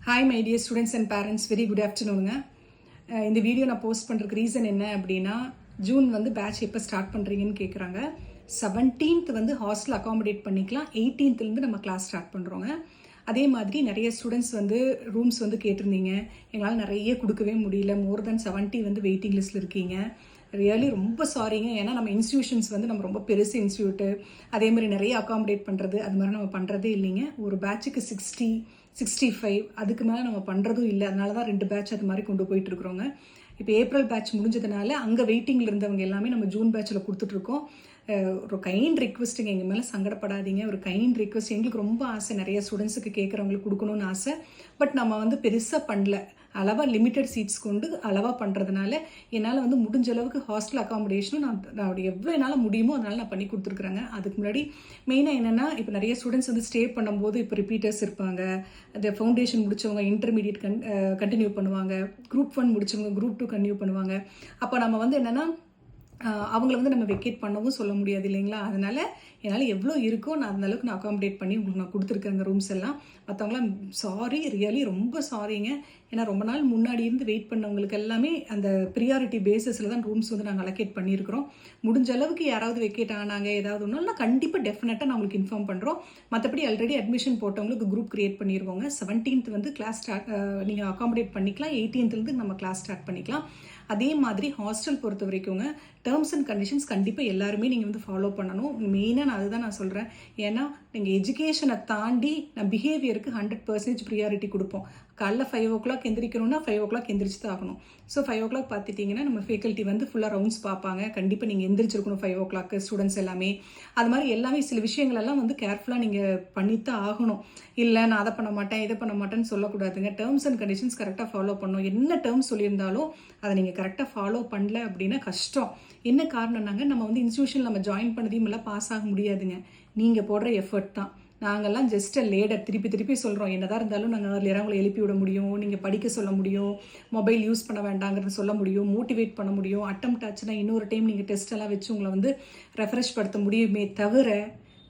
Hi my dear students and parents, very good ஆஃப்டர்நூனுங்க. இந்த video நான் போஸ்ட் பண்ணுறதுக்கு ரீசன் என்ன அப்படின்னா, ஜூன் பேட்ச் எப்போ ஸ்டார்ட் பண்ணுறீங்கன்னு கேட்குறாங்க. 17th ஹாஸ்டல் அகாமடேட் பண்ணிக்கலாம். 18th நம்ம கிளாஸ் ஸ்டார்ட் பண்ணுறோங்க. அதே மாதிரி நிறைய ஸ்டூடெண்ட்ஸ் ரூம்ஸ் கேட்டிருந்தீங்க. எங்களால் நிறைய கொடுக்கவே முடியல. மோர் தென் 70 வெயிட்டிங் லிஸ்ட்டில் இருக்கீங்க. ரியலி ரொம்ப சாரிங்க. ஏன்னா நம்ம இன்ஸ்டியூஷன்ஸ் நம்ம ரொம்ப பெருசு இன்ஸ்டியூட்டு, அதே மாதிரி நிறைய அகாமடேட் பண்ணுறது அது மாதிரி நம்ம பண்ணுறதே இல்லைங்க. ஒரு பேட்சுக்கு 60, 65 அதுக்கு மேலே நம்ம பண்ணுறதும் இல்லை. அதனால தான் 2 பேட்ச் அது மாதிரி கொண்டு போயிட்டுருக்குறோங்க. இப்போ ஏப்ரல் பேட்ச் முடிஞ்சதுனால அங்கே வெயிட்டிங்கில் இருந்தவங்க எல்லாமே நம்ம ஜூன் பேட்சில் கொடுத்துட்ருக்கோம். ஒரு கைண்ட் ரிக்வெஸ்ட்டுங்க, எங்கள் மேலே சங்கடப்படாதீங்க. ஒரு கைண்ட் ரிக்வெஸ்ட். எங்களுக்கு ரொம்ப ஆசை, நிறைய ஸ்டூடெண்ட்ஸுக்கு கேட்குறவங்களுக்கு கொடுக்கணும்னு ஆசை. பட் நம்ம பெருசாக பண்ணல. அளவாக லிமிட்டட் சீட்ஸ் கொண்டு அளவாக பண்ணுறதுனால என்னால் முடிஞ்ச அளவுக்கு ஹாஸ்டல் அகாமடேஷனும் நான் எவ்வளோ என்னால் முடியுமோ அதனால் நான் பண்ணி கொடுத்துருக்குறேங்க. அதுக்கு முன்னாடி மெயினாக என்னென்னா, இப்போ நிறைய ஸ்டூடெண்ட்ஸ் ஸ்டே பண்ணும்போது இப்போ ரிப்பீட்டர்ஸ் இருப்பாங்க. அந்த ஃபவுண்டேஷன் முடித்தவங்க இன்டர்மீடியட் கண்டினியூ பண்ணுவாங்க. குரூப் 1 முடித்தவங்க குரூப் 2 கண்டினியூ பண்ணுவாங்க. அப்போ நம்ம என்னென்னா அவங்கள நம்ம வெக்கேட் பண்ணவும் சொல்ல முடியாது இல்லைங்களா. அதனால் என்னால் எவ்வளோ இருக்கோ நான் அந்தளவுக்கு நான் அகாமடேட் பண்ணி உங்களுக்கு நான் கொடுத்துருக்கேங்க ரூம்ஸ் எல்லாம். மற்றவங்களாம் சாரி, ரியலி ரொம்ப சாரிங்க. ஏன்னா ரொம்ப நாள் முன்னாடி இருந்து வெயிட் பண்ணவங்களுக்கு எல்லாமே அந்த ப்ரியாரிட்டி பேசிஸில் தான் ரூம்ஸ் நாங்கள் அலோகேட் பண்ணியிருக்கிறோம். முடிஞ்ச அளவுக்கு யாராவது வெக்கேட் ஆனாங்க ஏதாவது ஒன்றும் கண்டிப்பாக டெஃபினட்டாக நான் உங்களுக்கு இன்ஃபார்ம் பண்ணுறோம். மற்றபடி ஆல்ரெடி அட்மிஷன் போட்டவங்களுக்கு குரூப் கிரியேட் பண்ணிடுவோங்க. 17th கிளாஸ் ஸ்டார்ட் நீங்கள் அகாமடேட் பண்ணிக்கலாம். 18th நம்ம கிளாஸ் ஸ்டார்ட் பண்ணிக்கலாம். அதே மாதிரி ஹாஸ்டல் பொறுத்த வரைக்குங்க டேர்ம்ஸ் அண்ட் கண்டிஷன்ஸ் கண்டிப்பாக எல்லாருமே நீங்கள் ஃபாலோ பண்ணணும். மெயினாக நான் அதுதான் நான் சொல்கிறேன். ஏன்னா நீங்கள் எஜுகேஷனை தாண்டி நான் பிஹேவியருக்கு 100% ப்ரியாரிட்டி கொடுப்போம். காலைல 5 o'clock எந்திரிக்கணும்னா 5 o'clock எந்திரிச்சு தான் ஆகணும். ஸோ 5 o'clock பார்த்துட்டிங்கன்னா நம்ம ஃபேக்கல்ட்டி ஃபுல்லாக ரவுண்ட்ஸ் பார்ப்பாங்க. கண்டிப்பாக நீங்கள் எந்திரிச்சிருக்கணும் 5 o'clock ஸ்டூடெண்ட்ஸ் எல்லாமே. அது மாதிரி எல்லாமே சில விஷயங்களெல்லாம் கேர்ஃபுல்லாக நீங்கள் பண்ணித்தான் ஆகணும். இல்லை நான் அதை பண்ண மாட்டேன் இதை பண்ண மாட்டேன்னு சொல்லக்கூடாதுங்க. டேர்ம்ஸ் அண்ட் கண்டிஷன்ஸ் கரெக்டாக ஃபாலோ பண்ணணும். என்ன டேர்ம்ஸ் சொல்லியிருந்தாலும் அதை நீங்கள் கரெக்டாக ஃபாலோ பண்ணல அப்படின்னா கஷ்டம். என்ன காரணம்னாங்க, நம்ம இன்ஸ்டியூஷன் நம்ம ஜாயின் பண்ணதையும் எல்லாம் பாஸ் ஆக முடியாதுங்க. நீங்கள் போடுற எஃபர்ட் தான். நாங்கள்லாம் ஜஸ்ட் லேடர். திருப்பி சொல்கிறோம். என்னதான் இருந்தாலும் நாங்கள் ஏர்லியராக உங்களை எழுப்பி விட முடியும், நீங்கள் படிக்க சொல்ல முடியும், மொபைல் யூஸ் பண்ண வேண்டாங்கிறத சொல்ல முடியும், மோட்டிவேட் பண்ண முடியும். அட்டெம்ப்ட் ஆச்சுன்னா இன்னொரு டைம் நீங்கள் டெஸ்ட் எல்லாம் வச்சு உங்களை ரெஃப்ரெஷ் படுத்த முடியுமே தவிர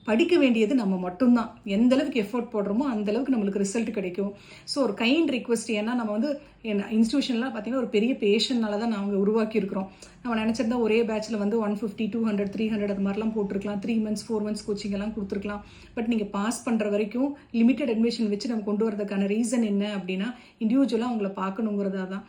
படிக்க வேண்டியது நம்ம மட்டும்தான். எந்த அளவுக்கு எஃபோர்ட் போடுறோமோ அந்த அளவுக்கு நம்மளுக்கு ரிசல்ட் கிடைக்கும். ஸோ ஒரு கைண்ட் ரிக்வெஸ்ட். ஏன்னா நம்ம இன்ஸ்டியூஷன்லாம் பார்த்தீங்கன்னா ஒரு பெரிய பேஷன்னால தான் நாங்கள் உருவாக்கியிருக்கிறோம். நம்ம நினச்சிருந்தா ஒரே பேட்சில் 150, 200, 300 அது மாதிரிலாம் போட்டிருக்கலாம். 3 months 4 months கோச்சிங் எல்லாம் கொடுத்துருக்கலாம். பட் நீங்கள் பாஸ் பண்ணுற வரைக்கும் லிமிட்டட் அட்மிஷன் வச்சு நம்ம கொண்டு வரதுக்கான ரீசன் என்ன அப்படின்னா, இண்டிவிஜுவலாக அவங்கள பார்க்கணுங்கிறதா தான்.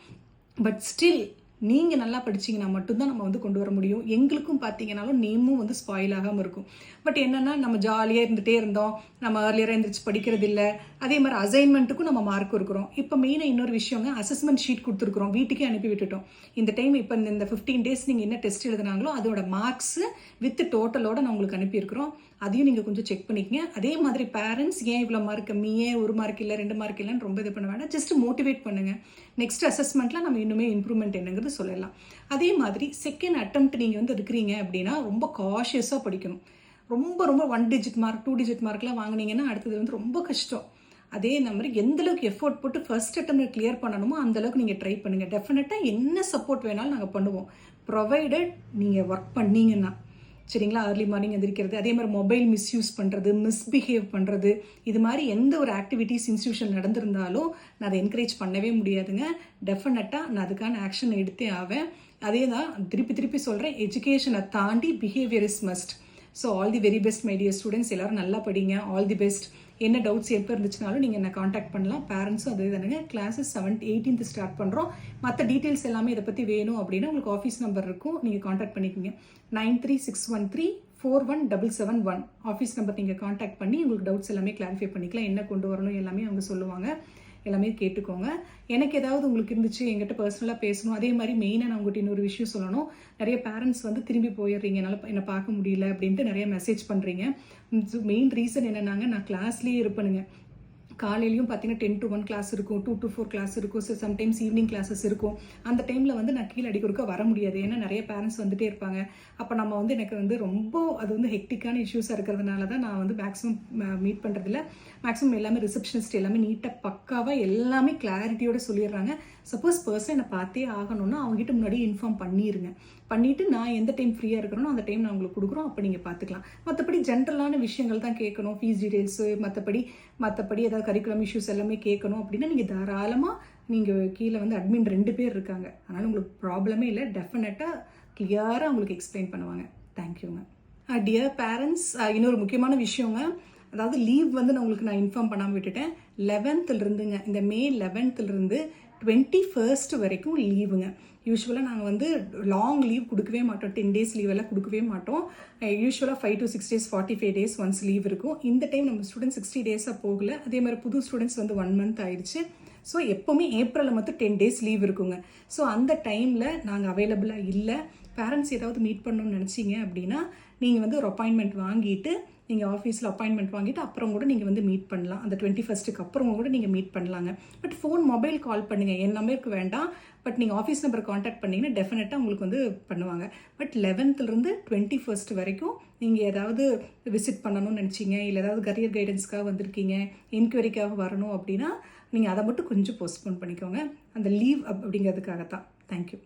பட் ஸ்டில் நீங்கள் நல்லா படிச்சிங்கன்னா மட்டும்தான் நம்ம கொண்டு வர முடியும். எங்களுக்கும் பார்த்தீங்கன்னாலும் நேமும் ஸ்பாயில் ஆகாமல் இருக்கும். பட் என்னென்னா, நம்ம ஜாலியாக இருந்துகிட்டே இருந்தோம். நம்ம ஏர்லியராக எழுந்திரிச்சு படிக்கிறது இல்லை. அதே மாதிரி அசைன்மெண்ட்டுக்கும் நம்ம மார்க் இருக்கிறோம். இப்போ மெயினாக இன்னொரு விஷயங்க, அசஸ்மெண்ட் ஷீட் கொடுத்துருக்குறோம். வீட்டுக்கே அனுப்பி விட்டுட்டோம். இந்த டைம் இப்போ இந்த 15 days நீங்கள் என்ன டெஸ்ட் எழுதுனாங்களோ அதோட மார்க்ஸ் வித் டோட்டலோட நான் உங்களுக்கு அனுப்பியிருக்கிறோம். அதையும் நீங்கள் கொஞ்சம் செக் பண்ணிக்கங்க. அதே மாதிரி பேரண்ட்ஸ் ஏன் இவ்வளோ மார்க் கம்மி, ஏன் 1 mark இல்லை 2 mark இல்லைன்னு ரொம்ப இது பண்ண வேண்டாம். ஜஸ்ட் மோட்டிவேட் பண்ணுங்கள். நெக்ஸ்ட் அசஸ்மெண்ட்டில் நம்ம இன்னுமே இம்ப்ரூவ்மெண்ட் என்னங்கிறது சொல்லலாம். அதே மாதிரி செகண்ட் அட்டெம்ப்ட் நீங்கள் இருக்கிறீங்க அப்படின்னா ரொம்ப காஷியஸாக படிக்கணும். ரொம்ப 1 digit மார்க் 2 digit மார்க்லாம் வாங்கினீங்கன்னா அடுத்தது ரொம்ப கஷ்டம். அதே மாதிரி எந்த அளவுக்கு எஃபோர்ட் போட்டு ஃபர்ஸ்ட் அட்டெம்ப்ட் கிளியர் பண்ணணுமோ அந்த அளவுக்கு நீங்கள் ட்ரை பண்ணுங்கள். டெஃபினட்டாக என்ன சப்போர்ட் வேணாலும் நாங்கள் பண்ணுவோம், ப்ரொவைடட் நீங்கள் ஒர்க் பண்ணீங்கன்னா. சரிங்களா. ஏர்லி மார்னிங் எந்திரிக்கிறது, அதே மாதிரி மொபைல் மிஸ்யூஸ் பண்ணுறது, மிஸ்பிஹேவ் பண்ணுறது, இது மாதிரி எந்த ஒரு ஆக்டிவிட்டீஸ் இன்ஸ்டியூஷன் நடந்திருந்தாலும் நான் அதை என்கரேஜ் பண்ணவே முடியாதுங்க. டெஃபினட்டாக நான் அதுக்கான ஆக்ஷன் எடுத்தே ஆவேன். அதே தான் திருப்பி சொல்கிறேன். எஜுகேஷனை தாண்டி behaviour is must. So all the very best my dear students. எல்லோரும் நல்லா படிங்க. All the best. என்ன டவுட்ஸ் எப்போ இருந்துச்சுனாலும் நீங்கள் என்ன காண்டாக்ட் பண்ணலாம். பேரண்ட்ஸும் அதே தானுங்க. கிளாஸஸ் 18th ஸ்டார்ட் பண்ணுறோம். மற்ற டீட்டெயில்ஸ் எல்லாமே இதை பற்றி வேணும் அப்படின்னா உங்களுக்கு ஆஃபீஸ் நம்பர் இருக்கும், நீங்கள் காண்டாக்ட் பண்ணிக்கோங்க. 9361341771 ஆஃபீஸ் நம்பர். நீங்கள் காண்டாக்ட் பண்ணி உங்களுக்கு டவுட்ஸ் எல்லாமே கிளாரிஃபை பண்ணிக்கலாம். என்ன கொண்டு வரணும் எல்லாமே அவங்க சொல்லுவாங்க. எல்லாமே கேட்டுக்கோங்க. எனக்கு ஏதாவது உங்களுக்கு இருந்துச்சு என்கிட்ட பர்சனலாக பேசணும். அதே மாதிரி மெயினாக நான் உங்கள்கிட்ட இன்னொரு விஷயம் சொல்லணும். நிறைய பேரண்ட்ஸ் திரும்பி போயிடுறீங்க, என்னால் என்னை பார்க்க முடியல அப்படின்ட்டு நிறைய மெசேஜ் பண்ணுறீங்க. மெயின் ரீசன் என்னன்னாங்க, நான் கிளாஸ்லேயே இருப்பேனுங்க. காலையிலையும் பார்த்தீங்கன்னா 10 to 1 கிளாஸ் இருக்கும், 2 to 4 கிளாஸ் இருக்கும், சம்டைம்ஸ் ஈவினிங் கிளாஸஸ் இருக்கும். அந்த டைமில் நான் கீழே அடிக்க வர முடியாது. ஏன்னா நிறைய பேரண்ட்ஸ் வந்துட்டே இருப்பாங்க. அப்போ நம்ம எனக்கு ரொம்ப அது ஹெக்டிக்கான இஷ்யூஸாக இருக்கிறதுனால தான் நான் மேக்ஸிமம் மீட் பண்ணுறதில்ல. மேக்ஸிமம் எல்லாமே ரிசப்ஷனிஸ்ட் எல்லாமே நீட்டாக பக்காவாக எல்லாமே கிளாரிட்டியோடு சொல்லிடுறாங்க. சப்போஸ் பர்சன் என்னை பார்த்தே ஆகணும்னா அவங்ககிட்ட முன்னாடி இன்ஃபார்ம் பண்ணிடுங்க. பண்ணிவிட்டு நான் எந்த டைம் ஃப்ரீயாக இருக்கிறேனோ அந்த டைம் நான் உங்களுக்கு கொடுக்குறோம், அப்போ நீங்கள் பார்த்துக்கலாம். மற்றபடி ஜென்ரலான விஷயங்கள் தான் கேட்கணும், ஃபீஸ் டீட்டெயில்ஸு, மற்றபடி ஏதாவது கரிக்குலம் இஷ்யூஸ் எல்லாமே கேட்கணும் அப்படின்னா நீங்கள் தாராளமாக நீங்கள் கீழே வந்து அட்மின் 2 பேர் இருக்காங்க. அதனால் உங்களுக்கு ப்ராப்ளமே இல்லை. டெஃபினட்டாக கிளியராக உங்களுக்கு எக்ஸ்பிளைன் பண்ணுவாங்க. தேங்க்யூங்க. டியர் பேரண்ட்ஸ், இன்னொரு முக்கியமான விஷயங்க, அதாவது லீவ் வந்து நான் உங்களுக்கு இன்ஃபார்ம் பண்ணாமல் விட்டுட்டேன். 11th இருந்துங்க, இந்த மே 11th இருந்து 21st வரைக்கும் லீவுங்க. யூஸ்வலாக நாங்கள் வந்து லாங் லீவ் கொடுக்கவே மாட்டோம், 10 days லீவ் எல்லாம் கொடுக்கவே மாட்டோம். யூஸ்வலாக 5 to 6 days 45 days once leave இருக்கும். இந்த டைம் நம்ம ஸ்டூடெண்ட்ஸ் 60 days போகல. அதே மாதிரி புது ஸ்டூடெண்ட்ஸ் வந்து 1 month ஆயிடுச்சு. ஸோ எப்போவுமே ஏப்ரலில் மட்டும் 10 days லீவ் இருக்குங்க. ஸோ அந்த டைமில் நாங்கள் அவைலபிளாக இல்லை. பேரண்ட்ஸ் ஏதாவது மீட் பண்ணணும்னு நினச்சிங்க அப்படின்னா நீங்கள் வந்து ஒரு அப்பாயின்மெண்ட் வாங்கிட்டு, நீங்கள் ஆஃபீஸில் அப்பாயின்மெண்ட் வாங்கிட்டு அப்புறம் கூட நீங்கள் வந்து மீட் பண்ணலாம். அந்த 21st அப்புறம் கூட நீங்கள் மீட் பண்ணலாங்க. பட் மொபைல் கால் பண்ணுங்கள், என் நம்பருக்கு வேண்டாம். பட் நீங்கள் ஆஃபீஸ் நம்பர் காண்டாக்ட் பண்ணிங்கன்னா டெஃபினட்டாக உங்களுக்கு வந்து பண்ணுவாங்க. பட் 11th இருந்து 21st வரைக்கும் நீங்கள் ஏதாவது விசிட் பண்ணணும்னு நினச்சிங்க, இல்லை ஏதாவது கரியர் கைடன்ஸ்க்காக வந்திருக்கீங்க, என்கொயரிக்காக வரணும் அப்படின்னா நீங்கள் அதை மட்டும் கொஞ்சம் போஸ்ட்போன் பண்ணிக்கோங்க. அந்த லீவ் அப்படிங்கிறதுக்காக தான். தேங்க்யூ.